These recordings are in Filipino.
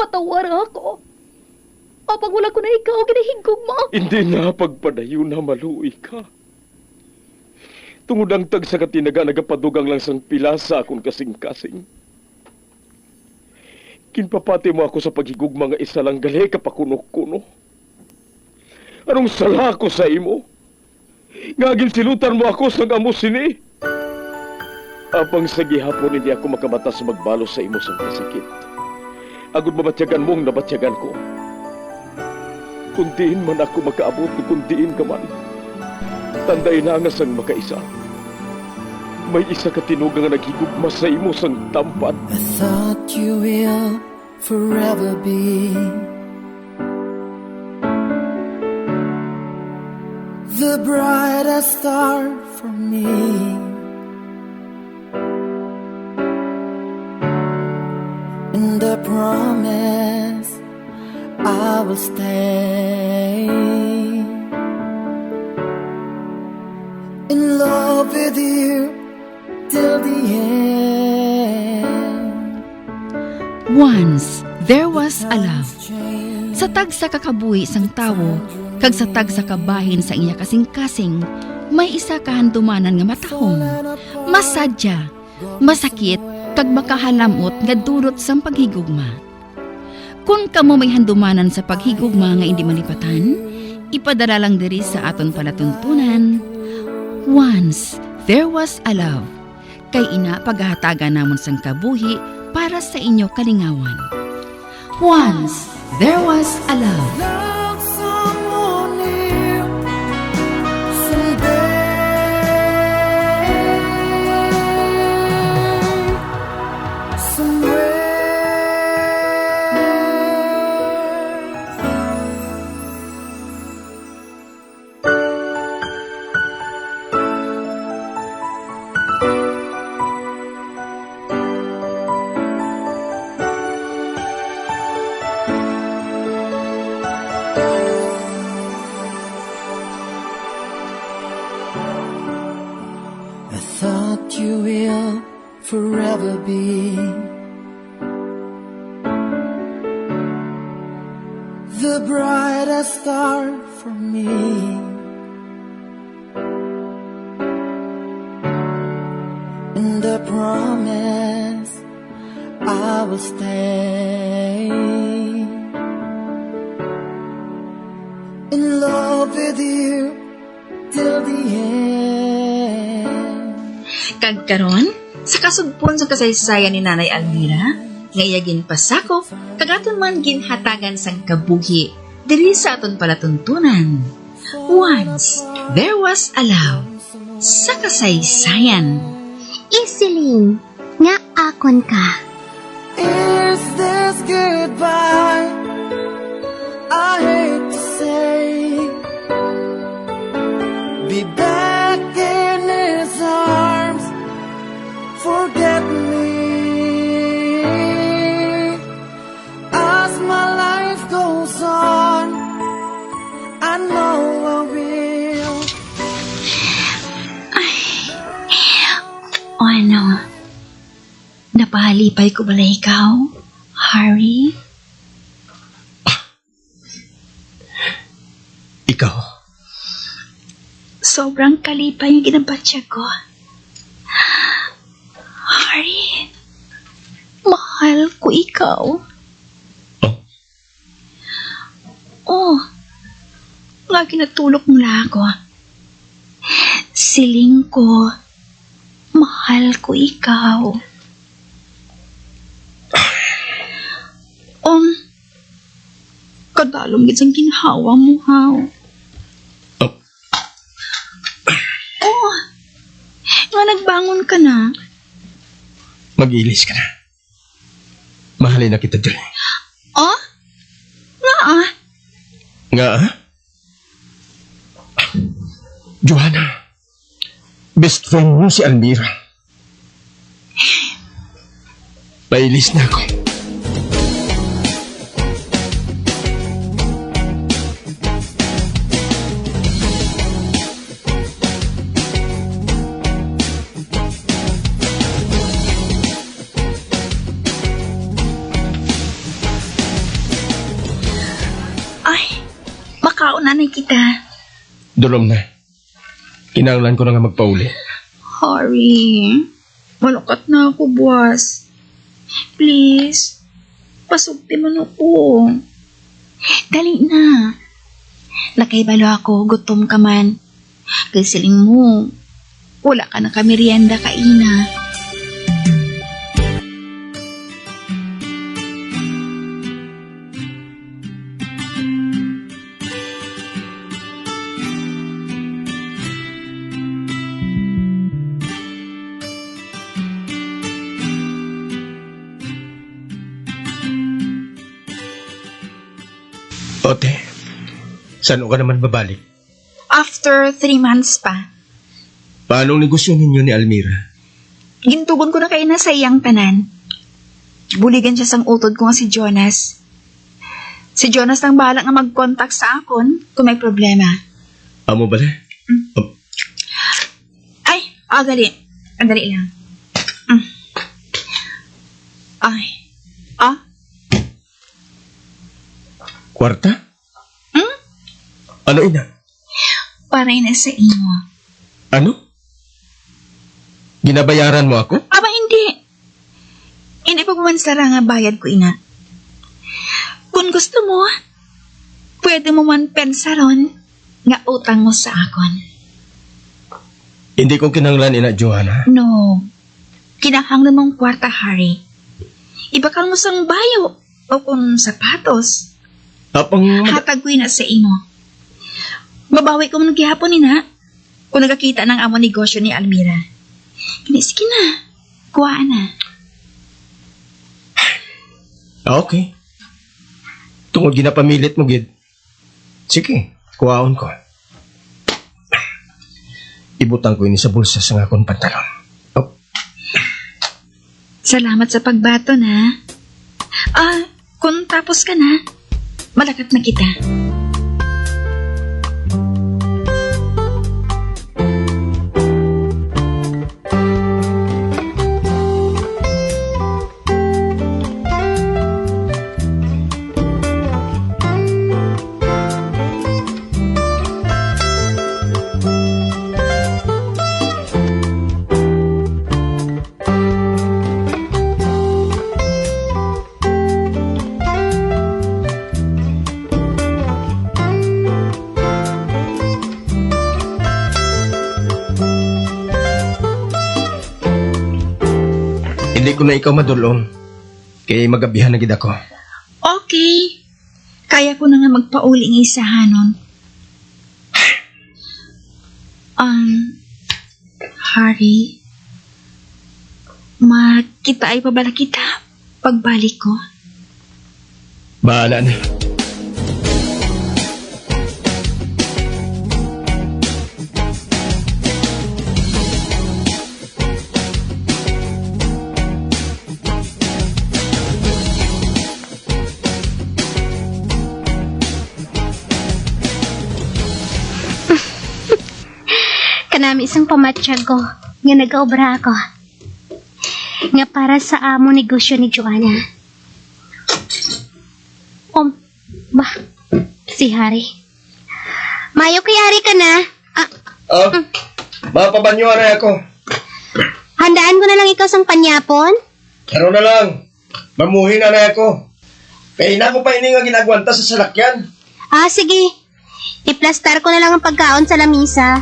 patawar ako. Apag wala ko na ikaw, ginahigog mo. Hindi na pagpadayo na maluoy ka. Tungod ang tag sa katinaga nagapadugang lang sang pilasa akong kasing-kasing. Kinpapati mo ako sa paghigugma nga isa lang gali kapakuno-kuno. Anong sala ko sa imo? Ngagin silutan mo ako sa amo sini. Apang sa gihapon hindi ako makabatas magbalo sa imo sa kasakit. Agud mabatyagan mong nabatyagan ko. Kundiin man ako makaabot, kundiin ka man. Tanday na nga sang makaisa. May isa ka tinugang nga naghigugma sa imo sang tampan. I thought you will forever be the brightest star for me. And I promise I will stay in love with you till the end. Once, there was a love. Sa tag sa kakabuhi sang tawo, kag sa tag sa kabahin sa iya kasing-kasing, may isa kahandumanan nga matahong, masadya, masakit, kag makahalamot nga durot sang paghigugma. Kung kamo may handumanan sa paghigugma nga hindi malipatan, ipadala lang diri sa aton palatuntunan. Once, there was a love. Kay ina paghahatagan namon sang kabuhi para sa inyo kalingawan. Once, there was a love. Love someone new someday, I thought you will forever be the brightest star for me. And I promise I will stay in love with you till the end. Kagkaron, sa kasugpon sa kasaysayan ni Nanay Almira, ngayagin pasako, kagaton man ginhatagan sang kabuhi, diri sa aton palatuntunan. Once, there was a love, sa kasaysayan. Isiling, nga akon ka. Is this goodbye? I hate to say, be back in his arms, forget me. As my life goes on, I know I will. O ano, napahalipay ko bala ikaw, Harry? Ikaw, Sobrang kalipay yung ginabatya ko. Harry, mahal ko ikaw. Oh, lagi natulog mo lang ako. Siling ko, mahal ko ikaw. Kadalom gid sang ginhawa mo, haw. Oh, nga nagbangon ka na. mag-ilis ka na. Mahalin na kita dyan. Oh? Nga ah? Nga, Johanna, best friend mo si Almira. Pailis na ako. Makaon nanay kita. Dulom na. Kinahanglan ko na nga magpauli. Harry, malukat na ako, boss. Please, pasugti man ako. Dali na. Nakaibalo ako, gutom ka man. Kay siling mo, wala ka na kamerienda kaina. Ote, saan ka naman babalik? After 3 months pa, Paano ang negosyo ninyo ni Almira? gintugon ko na kayo na sa iyang tanan. Buligan siya sang utod ko nga si Jonas. Si Jonas nang bahala nga mag-contact sa akon kung may problema. Amo ba? Ay, dali. Dali lang. Ay, Kwarta? Ano ina? para na sa imo. Ano? Ginabayaran mo ako? Aba, hindi. Hindi pa kumansara nga bayad ko, ina. Kung gusto mo, pwede mo man pensaron nga utang mo sa akon. Hindi ko kinanglan ina, Johanna. No. Kinahanglan mong kwarta, Harry. Ibakal mo sang bayo o kung sapatos. Apang... Hatag ko na sa imo. Mabawi ko mong gihapon, ina. Kung nagakita ng amo negosyo ni Almira. Sige na. Kuha na. Okay. Tungod ginapamilit mo, Gid. Sige, kuhaon ko. Ibutang ko ini sa bulsa sa ngakon pantalon. Oh. Salamat sa pagbato na. Kung tapos ka na, malakat na kita. Hindi ko na ikaw madulong. Kaya magabihan na gid ako. Okay. Kaya ko na nga magpauli ng isahanon. Harry, makita ay pabala kita pagbalik ko. Bahala na. Kanami isang pamatsyag ko nga nag-obra ako. Nga para sa amo negosyo ni Joanna. Si Harry. Mayo kay Harry ka na. Mapabanyo na ako. Handaan ko na lang ikaw sang panyapon. Ano na lang. Mamuhin na ako. Kaya na ko pa ini nga ginagwanta sa salakyan. Sige. Iplastar ko na lang ang pagkaon sa lamisa.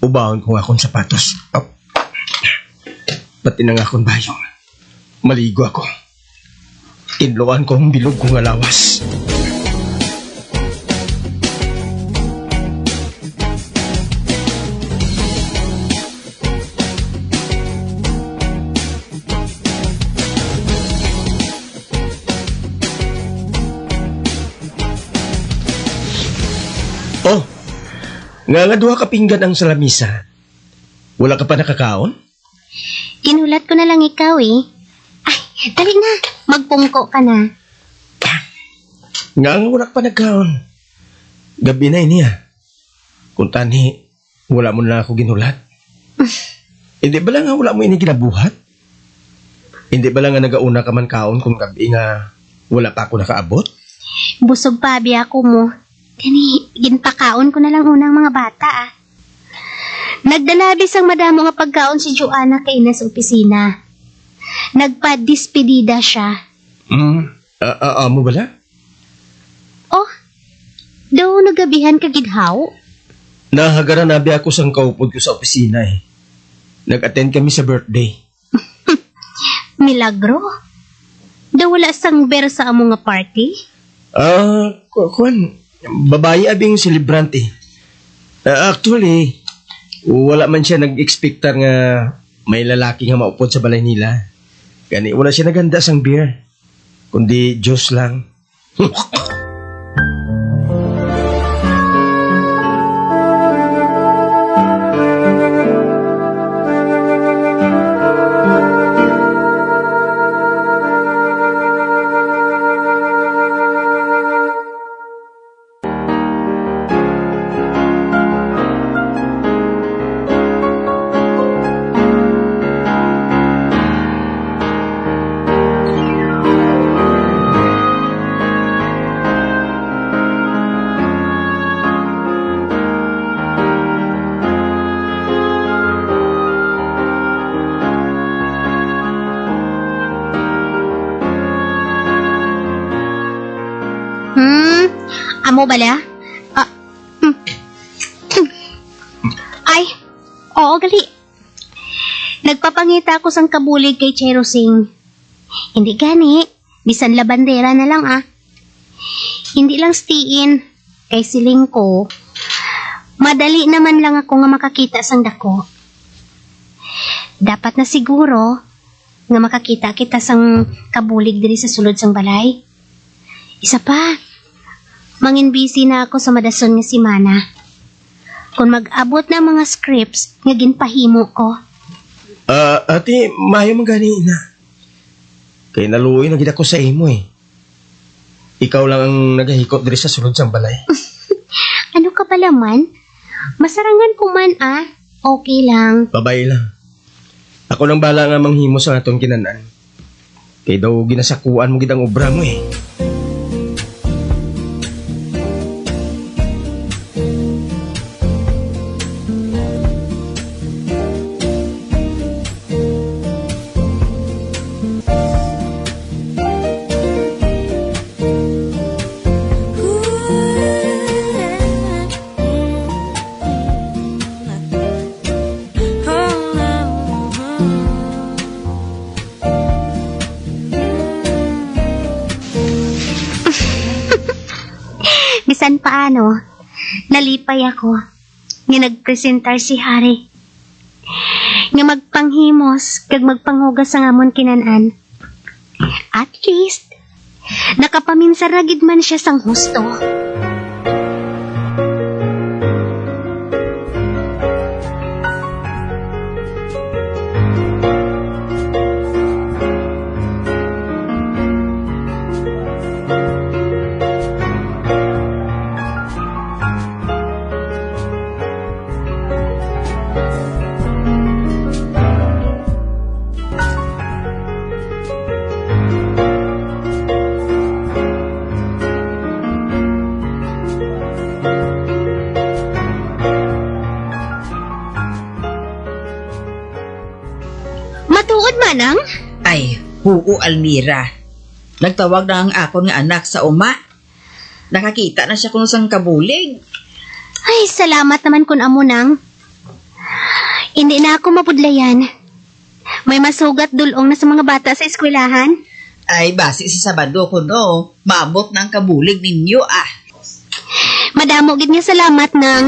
Ubaon ko nga akong sapatos. Pati na nga akong bayong. Maligo ako. Tinluan ko ang bilog kong alawas. Nga duha ka pinggan ang salamisa. Wala ka pa nakakaon? Kinulat ko na lang ikaw eh. Ay, dali na. Magpungko ka na. Nga wala ka pa nagkaon. Gabi na ini Kung tani, wala mo na ako ginulat. Hindi ba lang nga wala mo ini ginabuhat? Hindi ba lang nga nagauna ka man kaon kung gabi nga wala pa ako nakaabot? Busog pa biya ko mo. Kani, ginpakaon ko na lang unang mga bata ah. Nagdalabis ang madamo nga pagkaon si Joanna kay Ina sa opisina. Nagpa-dispedida siya. Mo bala? Oh, daw nagabihan ka gidhaw? Nahagara na biya ako sang kaupod ko sa opisina eh. Nag-attend kami sa birthday. Milagro? Daw wala sang ber sa among nga party? Kuan, babae abing celebrante. Actually, wala man siya nag-expectar nga may lalaki nga maupod sa balay nila. Gani, wala siya naganda sang beer. Kundi Diyos lang. Amo bala? Ay, oo gali. Nagpapangita ako sang kabulig kay Cherosing. Hindi gani, bisan labandera na lang ah. Hindi lang stiin, kay siling ko. Madali naman lang ako nga makakita sang dako. Dapat na siguro nga makakita kita sang kabulig diri sa sulod sang balay. Isa pa, mangin busy na ako sa madason nga si Mana. Kung mag-abot na mga scripts nga ginpahimo ko. Ate, mayo man gani na. Kay naluoy na gid ako sa imo eh. Ikaw lang ang nagahikot diri sa sulod sang balay. Ano ka pala man? Masarangan ko man ah. Okay lang. Babay lang. Ako nang bala nga manghimo sa aton kinanan. Kay daw ginasakuan mo gid ang obra mo eh. Bisan paano, nalipay ako nga nagpresentar si Hari. Nga magpanghimos kag magpanghugas ang amon kinanan. At least, nakapaminsar na gid man siya sang husto. Matuod manang? Ay, huo Almira. Nagtawag na ang akon nga anak sa uma. Nakakita na siya kuno sang kabulig. Ay, salamat naman kun amo nang. Hindi na ako mapudlayan. May masugat dulong na sa mga bata sa eskwelahan. Ay, basi si Sabado kuno. Maabot na ang kabulig ninyo ah. Madamo gid nga salamat nang.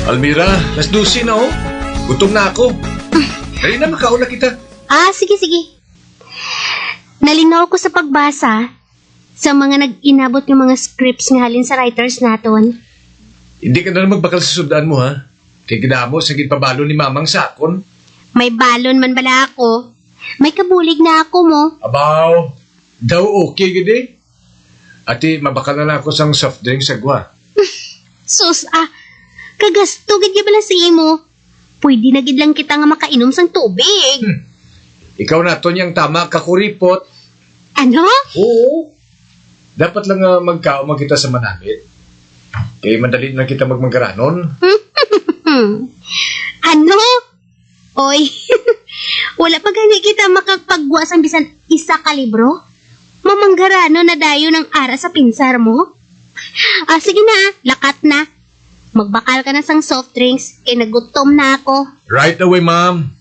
Almira, las 12 na oh. Gutom na ako. Dali na, makauna kita. Sige. Nalinaw ko sa pagbasa sa mga nag-inabot ng mga scripts nga halin sa writers naton. Hindi ka na magbakal sa sudan mo, ha? Kaya kinamo, sa pabalo ni Mamang Sakon. May balon man bala ako. May kabulig na ako mo. Abaw, daw okay gede. Ati, mabakal na ako sang soft drink sa gwa. Sus, kagasto gid ya bala sa imo. Pwede na gid lang kita nga makainom sang tubig. Ikaw na to niyang tama kakuripot. Ano? Oo. Dapat lang magkauma kita sa manamit. Kaya madali na kita magmangaranon. Ano? Oy, wala pa gani kita makapagwa sang bisan isa ka libro? Mamanggarano na dayo ng ara sa pinsar mo? Sige na, lakat na. Magbakal ka na sang soft drinks, kaya nagutom na ako. Right away, ma'am.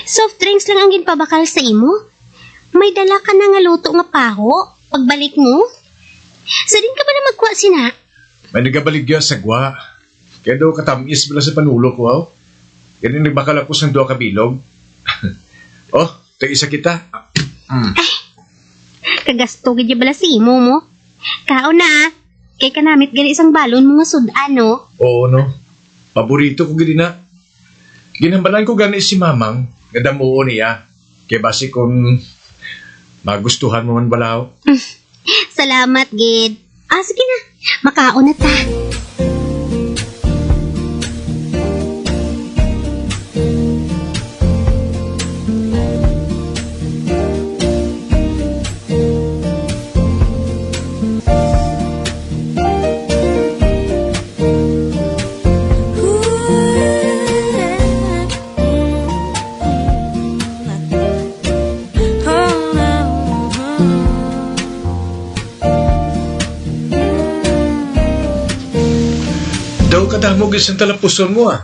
Soft drinks lang ang ginpabakal sa imo? May dala ka na nga luto nga paho pagbalik mo? Sa din ka ba na magkuha sina? May nagabaligya sa gwa. Kaya daw katamis bala sa panulo ko, ha? Ganun nagbakal ako sa 2 kabilog. Oh, isa kita. Kagasto gid bala sa imo mo. Kao na kay kanamit gali isang balon mga sudan no. Oo, no? Paborito ko gini na. Ginambalan ko gani si Mamang, nga damuo niya. Kaya basi kung magustuhan mo man balaw. Salamat gid. Sige na, makaon na ta. Daw kadamog isang talapuson mo, ah.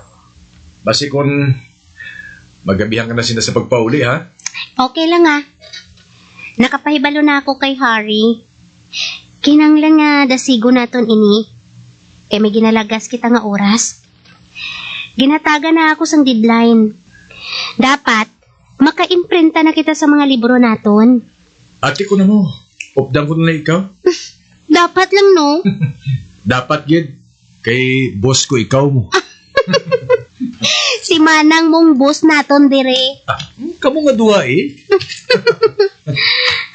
Basi kung magabihan ka na sila sa pagpauli, ha? Okay lang Nakapahibalo na ako kay Harry. Kinanglan nga dasigo naton ini. Kay may ginalagas kita nga oras. Ginataga na ako sang deadline. Dapat, maka-imprinta na kita sa mga libro naton. Ate ko na mo. Updang ko na ikaw. Dapat lang no? Dapat, gid. Kay boss ko ikaw mo. Si Manang mong boss naton dire. Kamu nga duha, eh.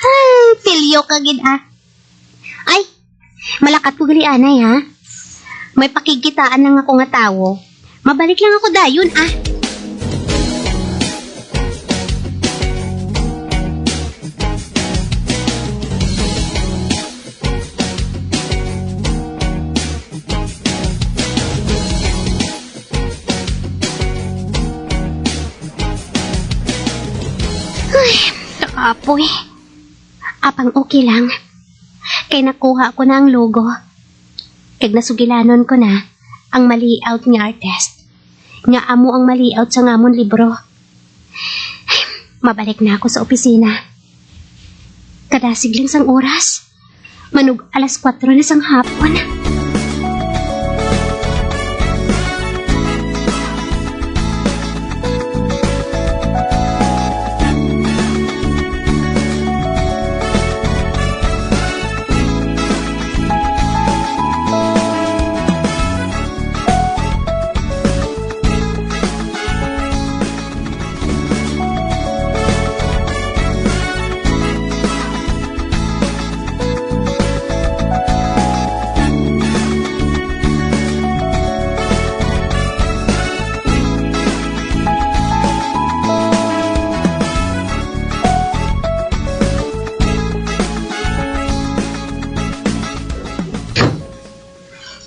Ay, pilyo ka gid Ay, malakat ko gali anay May pakikitaan lang ako nga tawo. Mabalik lang ako dayon Apoy. Apang okay lang. Kay nakuha ko na ang logo. Kag nasugilanon ko na ang mali-out nga artist. Nga amo ang mali-out sa ngamon libro. Ay, mabalik na ako sa opisina. Kadasig lang sang oras. Manug 4:00 na sang hapon.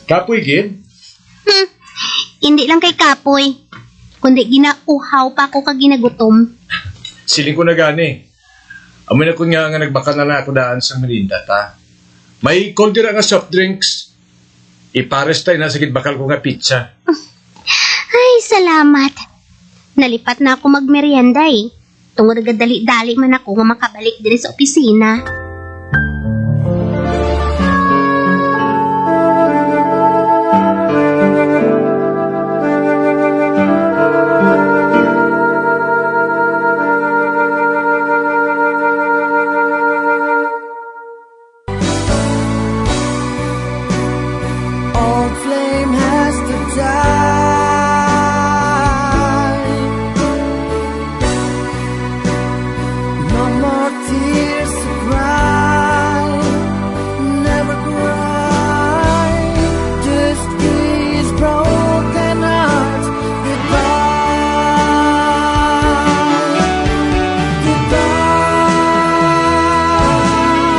Kapoy, Gid? Hindi lang kay kapoy, kundi ginauhaw pa ako kag ginagutom. Siling ko na gani. Amoy na ko nga nagbaka na ako daan sa Melinda, ta. May cold dira nga soft drinks. Ipares tayo na sagid bakal ko nga pizza. Ay, salamat. Nalipat na ako magmerienda eh. Tungod dali-dali man ako nga makabalik din sa opisina. Old flame has to die. No more tears to cry. Never cry. Just these broken hearts. Goodbye.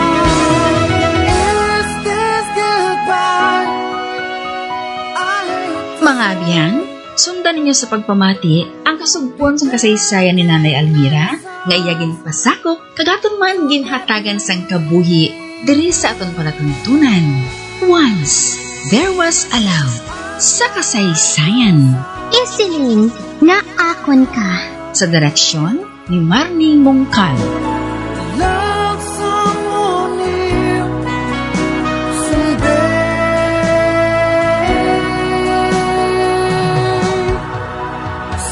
Goodbye. Is this goodbye? Mga abiyang, sundan ninyo sa pagpamati ang kasugpon sa kasaysayan ni Nanay Almira nga iyagin pasakop kagaton man ginhatagan sang kabuhi diri sa aton palatuntunan. Once there was a love sa kasaysayan Isiling nga akon ka. sa direksyon ni Marnie Mongcal. Love someone new someday.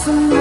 Someday.